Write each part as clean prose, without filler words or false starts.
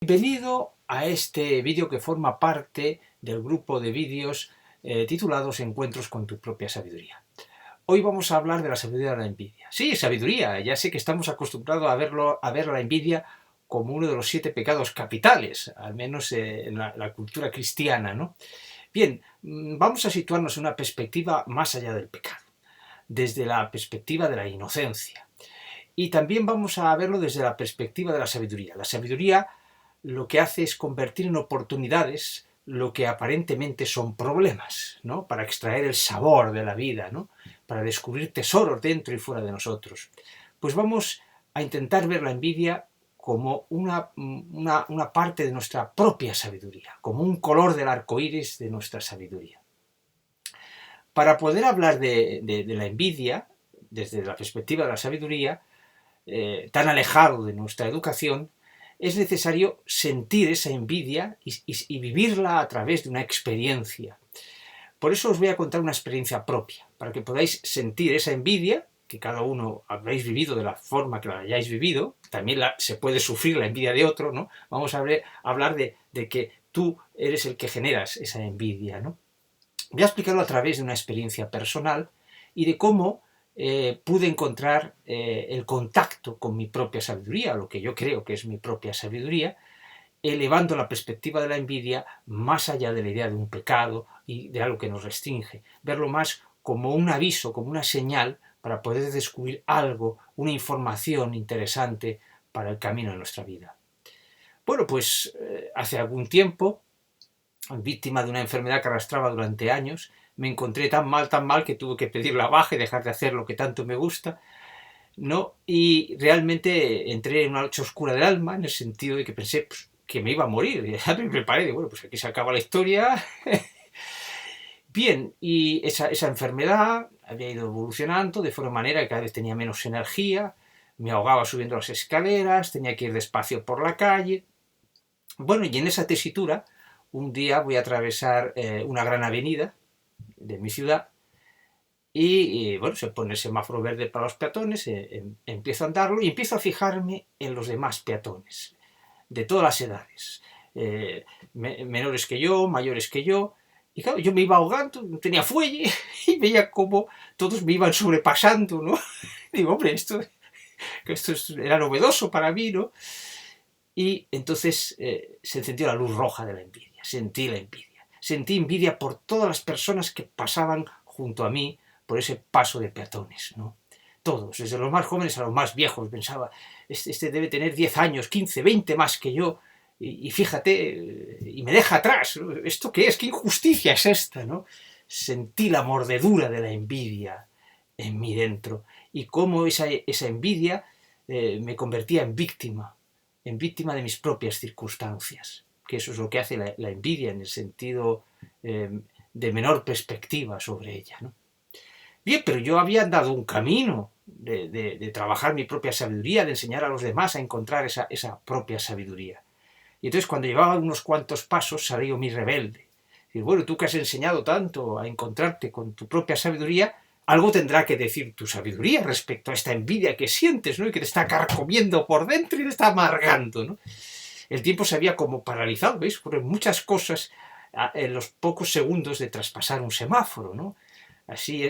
Bienvenido a este vídeo que forma parte del grupo de vídeos titulados Encuentros con tu propia sabiduría. Hoy vamos a hablar de la sabiduría de la envidia. Sí, sabiduría, ya sé que estamos acostumbrados a ver la envidia como uno de los 7 pecados capitales, al menos en la cultura cristiana, ¿no? Bien, vamos a situarnos en una perspectiva más allá del pecado, desde la perspectiva de la inocencia. Y también vamos a verlo desde la perspectiva de la sabiduría. La sabiduría lo que hace es convertir en oportunidades lo que aparentemente son problemas, ¿no? Para extraer el sabor de la vida, ¿no? Para descubrir tesoros dentro y fuera de nosotros. Pues vamos a intentar ver la envidia como una parte de nuestra propia sabiduría, como un color del arco iris de nuestra sabiduría. Para poder hablar de la envidia, desde la perspectiva de la sabiduría, tan alejado de nuestra educación, es necesario sentir esa envidia y vivirla a través de una experiencia. Por eso os voy a contar una experiencia propia, para que podáis sentir esa envidia, que cada uno habréis vivido de la forma que la hayáis vivido. También se puede sufrir la envidia de otro, ¿no? Vamos a hablar de que tú eres el que generas esa envidia, ¿no? Voy a explicarlo a través de una experiencia personal y de cómo pude encontrar el contacto con mi propia sabiduría, lo que yo creo que es mi propia sabiduría, elevando la perspectiva de la envidia más allá de la idea de un pecado y de algo que nos restringe, verlo más como un aviso, como una señal para poder descubrir algo, una información interesante para el camino de nuestra vida. Bueno, pues hace algún tiempo, víctima de una enfermedad que arrastraba durante años, me encontré tan mal que tuve que pedir la baja y dejar de hacer lo que tanto me gusta, ¿no? Y realmente entré en una noche oscura del alma, en el sentido de que pensé pues, que me iba a morir. Y ya me preparé, bueno, pues aquí se acaba la historia. Bien, y esa enfermedad había ido evolucionando de forma manera que cada vez tenía menos energía, me ahogaba subiendo las escaleras, tenía que ir despacio por la calle. Bueno, y en esa tesitura, un día voy a atravesar una gran avenida de mi ciudad y bueno, se pone el semáforo verde para los peatones, empiezo a andarlo y empiezo a fijarme en los demás peatones, de todas las edades, menores que yo, mayores que yo, y claro, yo me iba ahogando, no tenía fuelle, y veía cómo todos me iban sobrepasando, ¿no? Digo, hombre, esto era novedoso para mí, ¿no? Y entonces se encendió la luz roja de la envidia, sentí la envidia. Sentí envidia por todas las personas que pasaban junto a mí por ese paso de peatones, ¿no? Todos, desde los más jóvenes a los más viejos, pensaba, este debe tener 10 años, 15, 20 más que yo, y fíjate, y me deja atrás, ¿no? ¿Esto qué es? ¿Qué injusticia es esta, no? Sentí la mordedura de la envidia en mí dentro, y cómo esa envidia me convertía en víctima de mis propias circunstancias, que eso es lo que hace la envidia en el sentido de menor perspectiva sobre ella, ¿no? Bien, pero yo había dado un camino de trabajar mi propia sabiduría, de enseñar a los demás a encontrar esa propia sabiduría. Y entonces cuando llevaba unos cuantos pasos salió mi rebelde. Y bueno, tú que has enseñado tanto a encontrarte con tu propia sabiduría, algo tendrá que decir tu sabiduría respecto a esta envidia que sientes, ¿no? Y que te está carcomiendo por dentro y te está amargando, ¿no? El tiempo se había como paralizado, ¿veis? Por muchas cosas en los pocos segundos de traspasar un semáforo, ¿no? Así,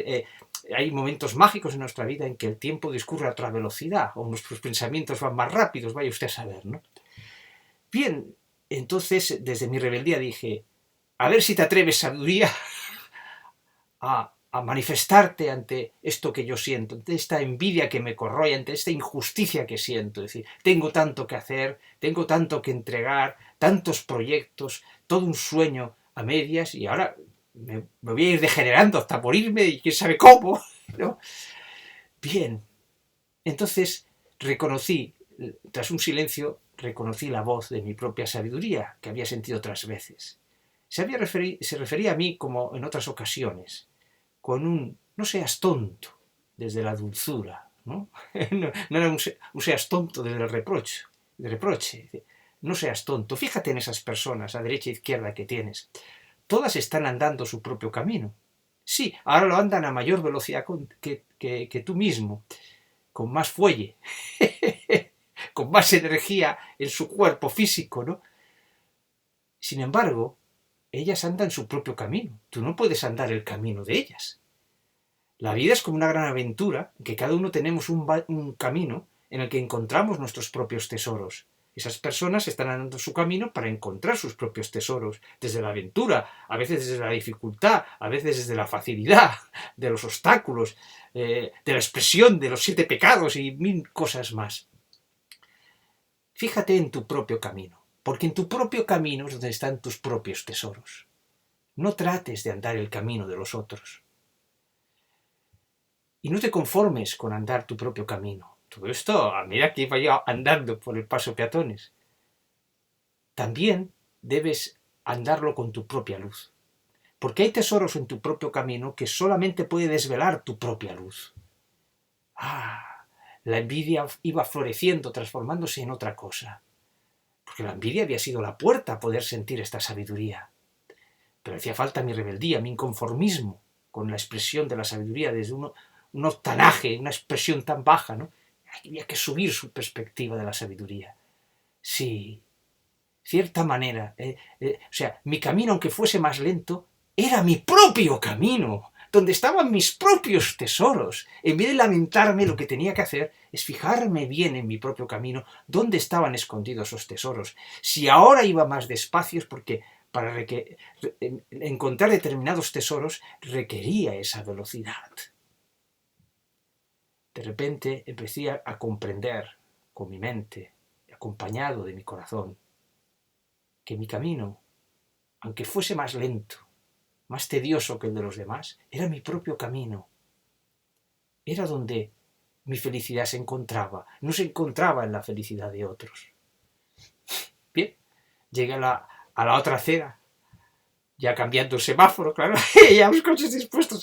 hay momentos mágicos en nuestra vida en que el tiempo discurre a otra velocidad, o nuestros pensamientos van más rápidos, vaya usted a saber, ¿no? Bien, entonces, desde mi rebeldía dije, a ver si te atreves, sabiduría, a manifestarte ante esto que yo siento, ante esta envidia que me corroe, ante esta injusticia que siento. Es decir, tengo tanto que hacer, tengo tanto que entregar, tantos proyectos, todo un sueño a medias y ahora me voy a ir degenerando hasta morirme y quién sabe cómo, ¿no? Bien, entonces reconocí, tras un silencio, reconocí la voz de mi propia sabiduría que había sentido otras veces. Se refería a mí como en otras ocasiones, con un no seas tonto desde la dulzura, ¿no? No era un seas tonto desde el reproche. No seas tonto, fíjate en esas personas a derecha e izquierda que tienes. Todas están andando su propio camino. Sí, ahora lo andan a mayor velocidad que tú mismo, con más fuelle. con más energía en su cuerpo físico, ¿no? Sin embargo, ellas andan su propio camino. Tú no puedes andar el camino de ellas. La vida es como una gran aventura, en que cada uno tenemos un camino en el que encontramos nuestros propios tesoros. Esas personas están andando su camino para encontrar sus propios tesoros, desde la aventura, a veces desde la dificultad, a veces desde la facilidad, de los obstáculos, de la expresión de los 7 pecados y 1000 cosas más. Fíjate en tu propio camino, porque en tu propio camino es donde están tus propios tesoros. No trates de andar el camino de los otros. Y no te conformes con andar tu propio camino. Todo esto, mira que iba yo andando por el paso peatones. También debes andarlo con tu propia luz. Porque hay tesoros en tu propio camino que solamente puede desvelar tu propia luz. La envidia iba floreciendo, transformándose en otra cosa. Porque la envidia había sido la puerta a poder sentir esta sabiduría. Pero hacía falta mi rebeldía, mi inconformismo con la expresión de la sabiduría desde un octanaje, una expresión tan baja, ¿no? Había que subir su perspectiva de la sabiduría. Sí, cierta manera, o sea, mi camino, aunque fuese más lento, era mi propio camino, donde estaban mis propios tesoros. En vez de lamentarme, lo que tenía que hacer es fijarme bien en mi propio camino, dónde estaban escondidos esos tesoros. Si ahora iba más despacio es porque para encontrar determinados tesoros requería esa velocidad. De repente empecé a comprender con mi mente, acompañado de mi corazón, que mi camino, aunque fuese más lento, más tedioso que el de los demás, era mi propio camino. Era donde mi felicidad se encontraba, no se encontraba en la felicidad de otros. Bien, llegué a la otra acera, ya cambiando el semáforo, claro, ya los coches dispuestos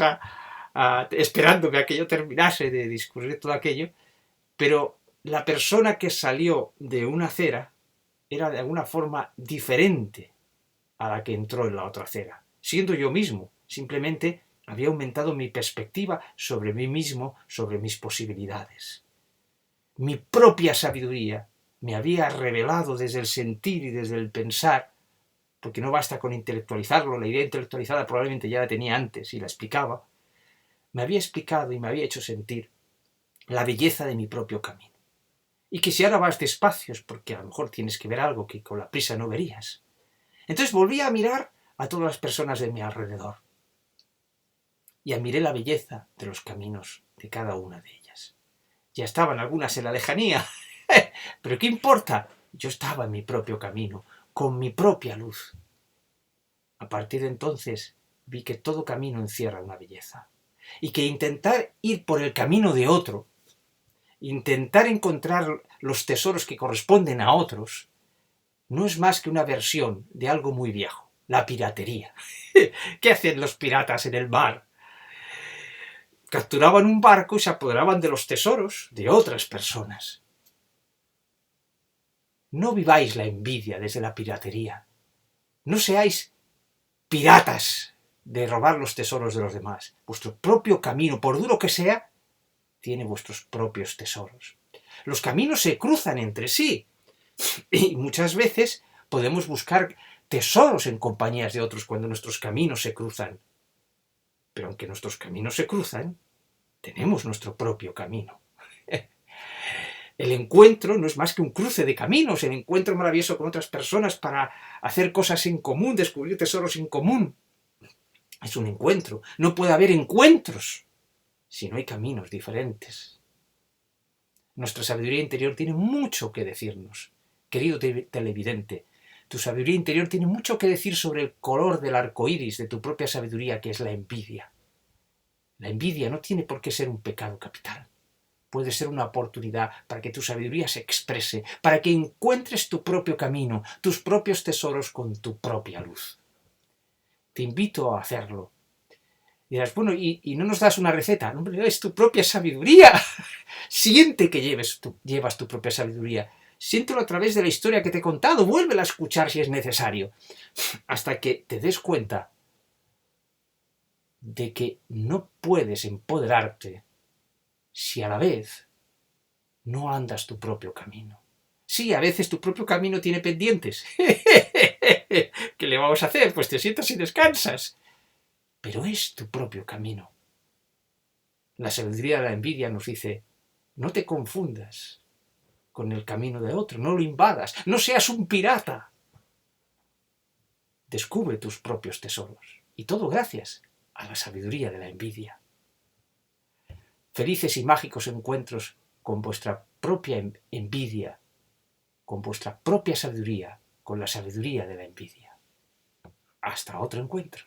esperándome a que yo terminase de discurrir todo aquello, pero la persona que salió de una acera era de alguna forma diferente a la que entró en la otra acera, siendo yo mismo, simplemente había aumentado mi perspectiva sobre mí mismo, sobre mis posibilidades. Mi propia sabiduría me había revelado desde el sentir y desde el pensar, porque no basta con intelectualizarlo, la idea intelectualizada probablemente ya la tenía antes y la explicaba, me había explicado y me había hecho sentir la belleza de mi propio camino. Y que si ahora vas despacio es porque a lo mejor tienes que ver algo que con la prisa no verías. Entonces volví a mirar a todas las personas de mi alrededor y admiré la belleza de los caminos de cada una de ellas. Ya estaban algunas en la lejanía, pero ¿qué importa? Yo estaba en mi propio camino, con mi propia luz. A partir de entonces vi que todo camino encierra una belleza y que intentar ir por el camino de otro, intentar encontrar los tesoros que corresponden a otros, no es más que una versión de algo muy viejo, la piratería. ¿Qué hacen los piratas en el mar? Capturaban un barco y se apoderaban de los tesoros de otras personas. No viváis la envidia desde la piratería. No seáis piratas de robar los tesoros de los demás. Vuestro propio camino, por duro que sea, tiene vuestros propios tesoros. Los caminos se cruzan entre sí y muchas veces podemos buscar tesoros en compañías de otros cuando nuestros caminos se cruzan. Pero aunque nuestros caminos se cruzan, tenemos nuestro propio camino. El encuentro no es más que un cruce de caminos, el encuentro maravilloso con otras personas para hacer cosas en común, descubrir tesoros en común. Es un encuentro. No puede haber encuentros si no hay caminos diferentes. Nuestra sabiduría interior tiene mucho que decirnos. Querido televidente, tu sabiduría interior tiene mucho que decir sobre el color del arco iris de tu propia sabiduría, que es la envidia. La envidia no tiene por qué ser un pecado capital. Puede ser una oportunidad para que tu sabiduría se exprese, para que encuentres tu propio camino, tus propios tesoros con tu propia luz. Te invito a hacerlo. Dirás, bueno, ¿y no nos das una receta? No, es tu propia sabiduría. Siente que llevas tu propia sabiduría. Siéntelo a través de la historia que te he contado. Vuélvela a escuchar si es necesario. Hasta que te des cuenta de que no puedes empoderarte si a la vez no andas tu propio camino. Sí, a veces tu propio camino tiene pendientes. ¿Qué le vamos a hacer? Pues te sientas y descansas. Pero es tu propio camino. La sabiduría de la envidia nos dice, no te confundas con el camino de otro, no lo invadas, no seas un pirata. Descubre tus propios tesoros. Y todo gracias a la sabiduría de la envidia. Felices y mágicos encuentros con vuestra propia envidia, con vuestra propia sabiduría, con la sabiduría de la envidia. Hasta otro encuentro.